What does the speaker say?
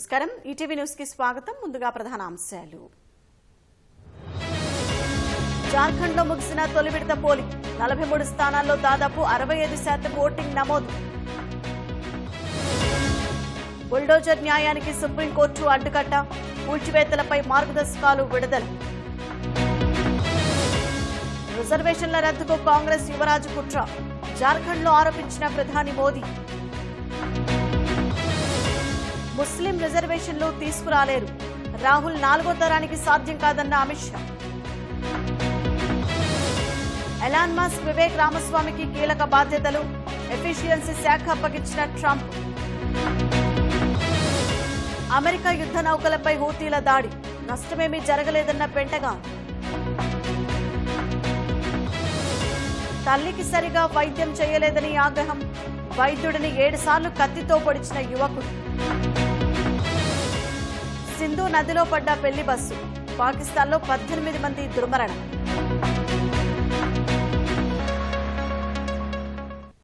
నమస్కారం ETV news కి స్వాగతం ముందుగా ప్రధాన అంశాలు జార్ఖండ్ లో ముగిసిన తొలి విడత పోలింగ్ 43 స్థానాల్లో దాదాపు 65% ఓటింగ్ నమోదు బుల్డోజర్ న్యాయానికి సుప్రీంకోర్టు అడ్డుకట్ట కూల్చివేతలపై మార్గదర్శకాలు విడుదల రిజర్వేషన్ల రద్దుకు కాంగ్రెస్ యువరాజు కుట్ర జార్ఖండ్ లో ఆరోపించిన ప్రధాని మోదీ ముస్లిం రిజర్వేషన్లు తీసుకురాలేరు రాహుల్ 4వ తరానికి సాధ్యం కాదన్న అమిత్ షా ఎలాన్ మస్క్ వివేక్ రామస్వామికి కీలక బాధ్యతలు ఎఫిషియన్సీ శాఖ అప్పగించిన ట్రంప్ అమెరికా యుద్ధ నౌకలపై హూతీల దాడి నష్టమేమీ జరగలేదన్న పెంటగాన్ తల్లికి సరిగా వైద్యం చేయలేదని ఆగ్రహం వైద్యుడిని 7 సార్లు కత్తితో పొడిచిన యువకుడు సింధు నదిలో పడ్డ పెళ్లి బస్సు పాకిస్తాన్లో 18 మంది దుర్మరణం